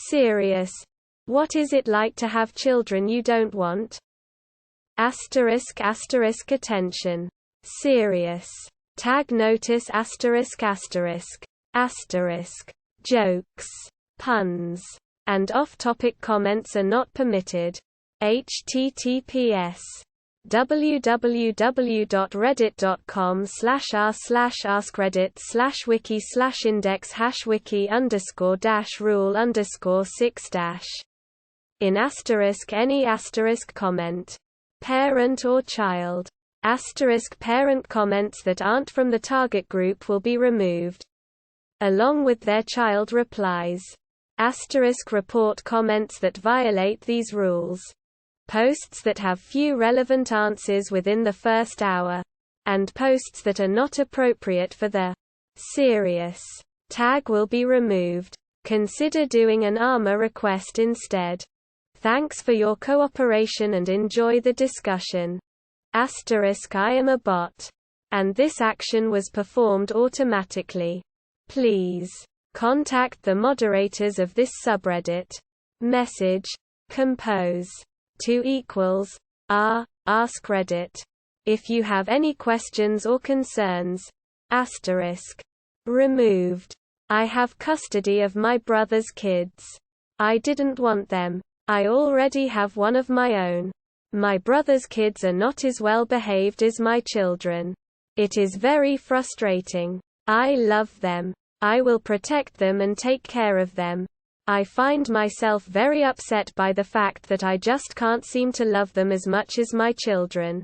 Serious. What is it like to have children you don't want? Asterisk asterisk attention. Serious. Tag notice asterisk asterisk. Asterisk. Jokes, puns, and off-topic comments are not permitted. https www.reddit.com/r/wiki/index#wiki_rule_6- in asterisk any asterisk comment. Parent or child. Asterisk parent comments that aren't from the target group will be removed, along with their child replies. Asterisk report comments that violate these rules. Posts that have few relevant answers within the first hour. And posts that are not appropriate for the serious tag will be removed. Consider doing an ARMA request instead. Thanks for your cooperation and enjoy the discussion. Asterisk I am a bot. And this action was performed automatically. Please contact the moderators of this subreddit. Message compose to =r@AskReddit if you have any questions or concerns. Asterisk removed. I have custody of my brother's kids. I didn't want them. I already have one of my own. My brother's kids are not as well behaved as my children. It is very frustrating. I love them. I will protect them and take care of them. I find myself very upset by the fact that I just can't seem to love them as much as my children.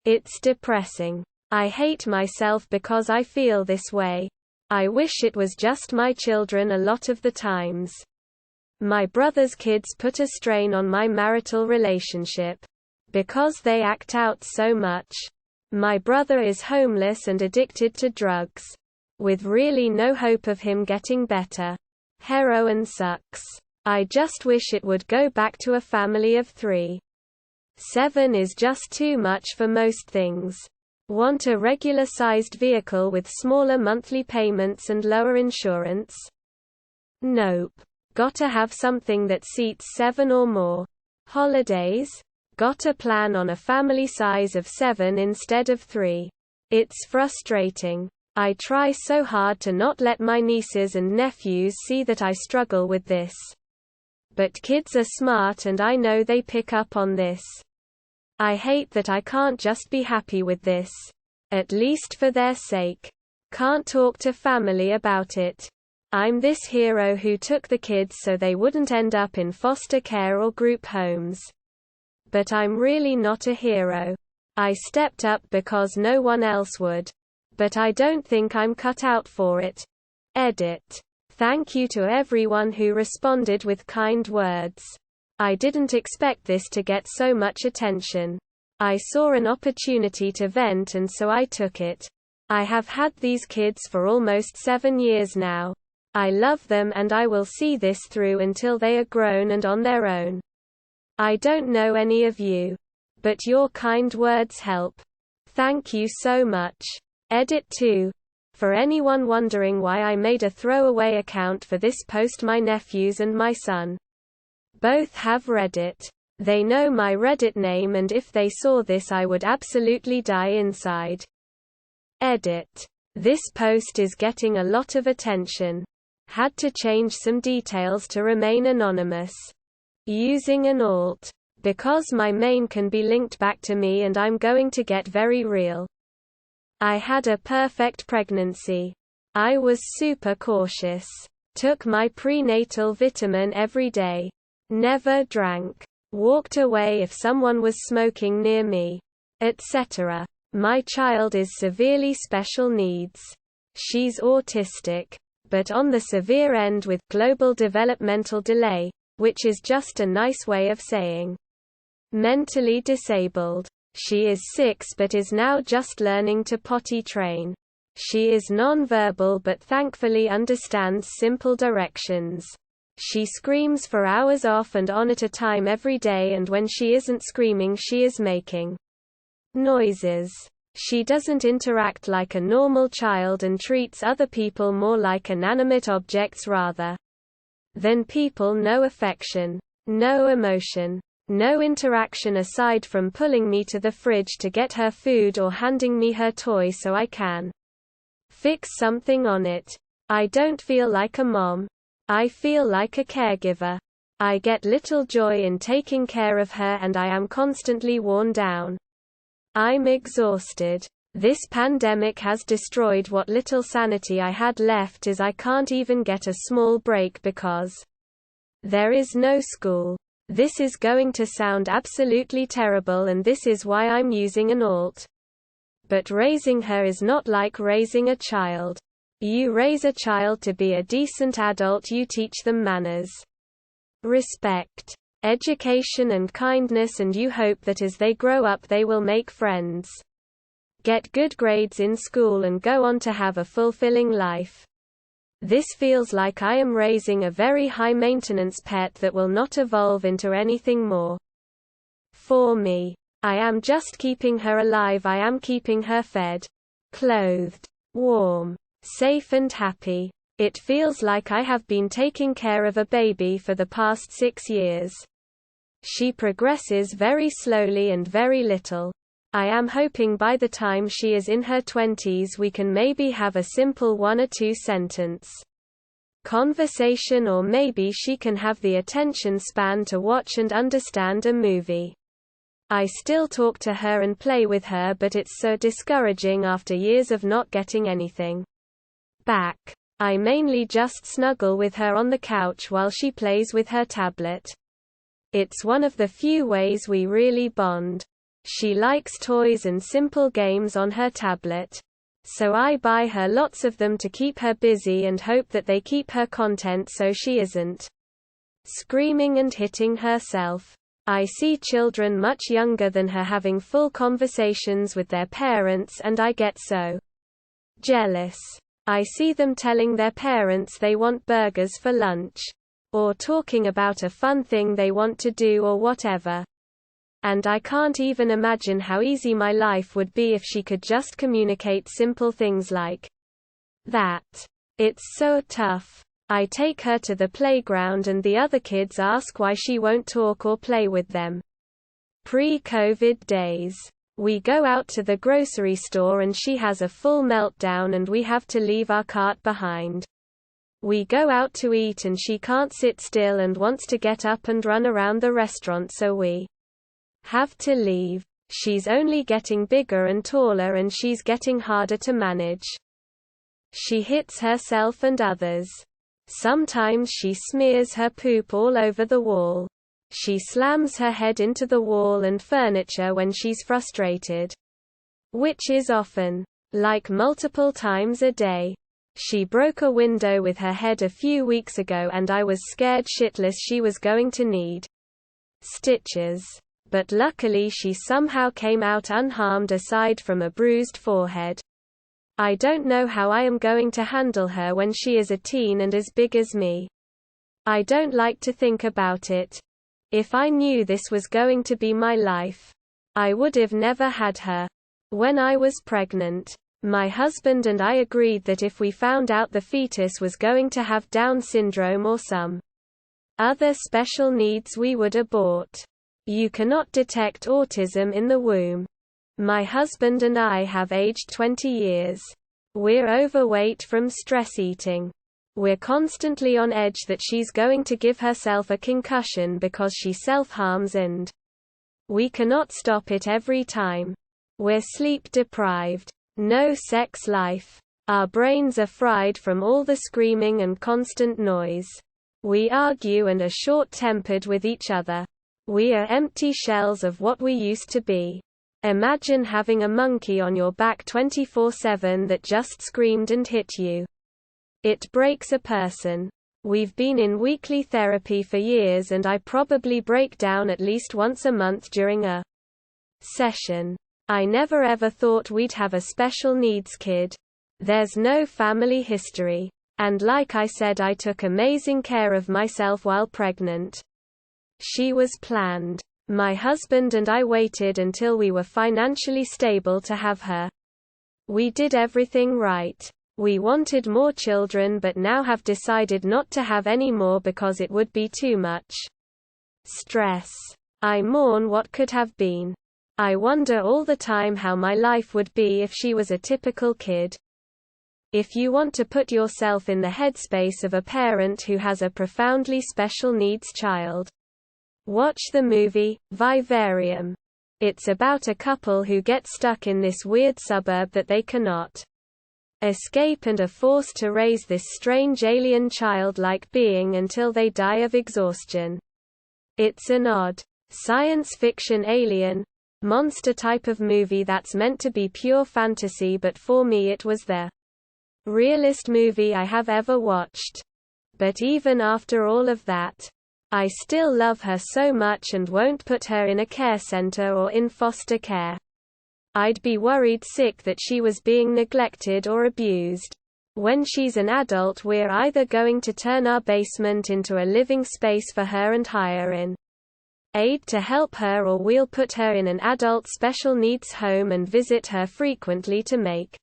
It's depressing. I hate myself because I feel this way. I wish it was just my children a lot of the times. My brother's kids put a strain on my marital relationship. Because they act out so much. My brother is homeless and addicted to drugs. With really no hope of him getting better. Heroin sucks. I just wish it would go back to a family of 3. 7 is just too much for most things. Want a regular-sized vehicle with smaller monthly payments and lower insurance? Nope. Gotta have something that seats 7 or more. Holidays? Gotta plan on a family size of 7 instead of 3. It's frustrating. I try so hard to not let my nieces and nephews see that I struggle with this. But kids are smart and I know they pick up on this. I hate that I can't just be happy with this. At least for their sake. Can't talk to family about it. I'm this hero who took the kids so they wouldn't end up in foster care or group homes. But I'm really not a hero. I stepped up because no one else would. But I don't think I'm cut out for it. Edit. Thank you to everyone who responded with kind words. I didn't expect this to get so much attention. I saw an opportunity to vent and so I took it. I have had these kids for almost 7 years now. I love them and I will see this through until they are grown and on their own. I don't know any of you. But your kind words help. Thank you so much. Edit 2. For anyone wondering why I made a throwaway account for this post, my nephews and my son both have Reddit. They know my Reddit name and if they saw this I would absolutely die inside. Edit. This post is getting a lot of attention. Had to change some details to remain anonymous. Using an alt. Because my main can be linked back to me and I'm going to get very real. I had a perfect pregnancy. I was super cautious. Took my prenatal vitamin every day. Never drank. Walked away if someone was smoking near me. Etc. My child is severely special needs. She's autistic. But on the severe end with global developmental delay, which is just a nice way of saying mentally disabled. She is 6 but is now just learning to potty train. She is non-verbal but thankfully understands simple directions. She screams for hours off and on at a time every day, and when she isn't screaming she is making noises. She doesn't interact like a normal child and treats other people more like inanimate objects rather. Then people, no affection, no emotion, no interaction aside from pulling me to the fridge to get her food or handing me her toy so I can fix something on it. I don't feel like a mom. I feel like a caregiver. I get little joy in taking care of her and I am constantly worn down. I'm exhausted. This pandemic has destroyed what little sanity I had left, as I can't even get a small break because there is no school. This is going to sound absolutely terrible, and this is why I'm using an alt. But raising her is not like raising a child. You raise a child to be a decent adult, you teach them manners, respect, education and kindness, and you hope that as they grow up they will make friends, get good grades in school and go on to have a fulfilling life. This feels like I am raising a very high-maintenance pet that will not evolve into anything more. For me, I am just keeping her alive. I am keeping her fed, clothed, warm, safe and happy. It feels like I have been taking care of a baby for the past 6 years. She progresses very slowly and very little. I am hoping by the time she is in her 20s we can maybe have a simple 1 or 2 sentence conversation, or maybe she can have the attention span to watch and understand a movie. I still talk to her and play with her, but it's so discouraging after years of not getting anything back. I mainly just snuggle with her on the couch while she plays with her tablet. It's one of the few ways we really bond. She likes toys and simple games on her tablet. So I buy her lots of them to keep her busy and hope that they keep her content so she isn't screaming and hitting herself. I see children much younger than her having full conversations with their parents and I get so jealous. I see them telling their parents they want burgers for lunch, or talking about a fun thing they want to do or whatever. And I can't even imagine how easy my life would be if she could just communicate simple things like that. It's so tough. I take her to the playground and the other kids ask why she won't talk or play with them. Pre-COVID days. We go out to the grocery store and she has a full meltdown and we have to leave our cart behind. We go out to eat and she can't sit still and wants to get up and run around the restaurant, so we have to leave. She's only getting bigger and taller and she's getting harder to manage. She hits herself and others. Sometimes she smears her poop all over the wall. She slams her head into the wall and furniture when she's frustrated, which is often, like multiple times a day. She broke a window with her head a few weeks ago and I was scared shitless she was going to need stitches. But luckily she somehow came out unharmed aside from a bruised forehead. I don't know how I am going to handle her when she is a teen and as big as me. I don't like to think about it. If I knew this was going to be my life, I would have never had her. When I was pregnant, my husband and I agreed that if we found out the fetus was going to have Down syndrome or some other special needs, we would abort. You cannot detect autism in the womb. My husband and I have aged 20 years. We're overweight from stress eating. We're constantly on edge that she's going to give herself a concussion because she self-harms, and we cannot stop it every time. We're sleep deprived. No sex life. Our brains are fried from all the screaming and constant noise. We argue and are short-tempered with each other. We are empty shells of what we used to be. Imagine having a monkey on your back 24/7 that just screamed and hit you. It breaks a person. We've been in weekly therapy for years and I probably break down at least once a month during a session. I never ever thought we'd have a special needs kid. There's no family history. And like I said, I took amazing care of myself while pregnant. She was planned. My husband and I waited until we were financially stable to have her. We did everything right. We wanted more children but now have decided not to have any more because it would be too much stress. I mourn what could have been. I wonder all the time how my life would be if she was a typical kid. If you want to put yourself in the headspace of a parent who has a profoundly special needs child, watch the movie Vivarium. It's about a couple who get stuck in this weird suburb that they cannot escape and are forced to raise this strange alien child-like being until they die of exhaustion. It's an odd, science fiction alien monster type of movie that's meant to be pure fantasy, but for me it was the realest movie I have ever watched. But even after all of that, I still love her so much and won't put her in a care center or in foster care. I'd be worried sick that she was being neglected or abused. When she's an adult, we're either going to turn our basement into a living space for her and hire an aide to help her, or we'll put her in an adult special needs home and visit her frequently to make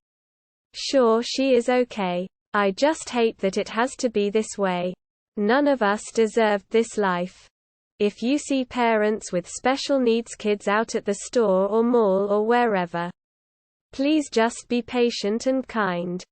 sure she is okay. I just hate that it has to be this way. None of us deserved this life. If you see parents with special needs kids out at the store or mall or wherever, please just be patient and kind.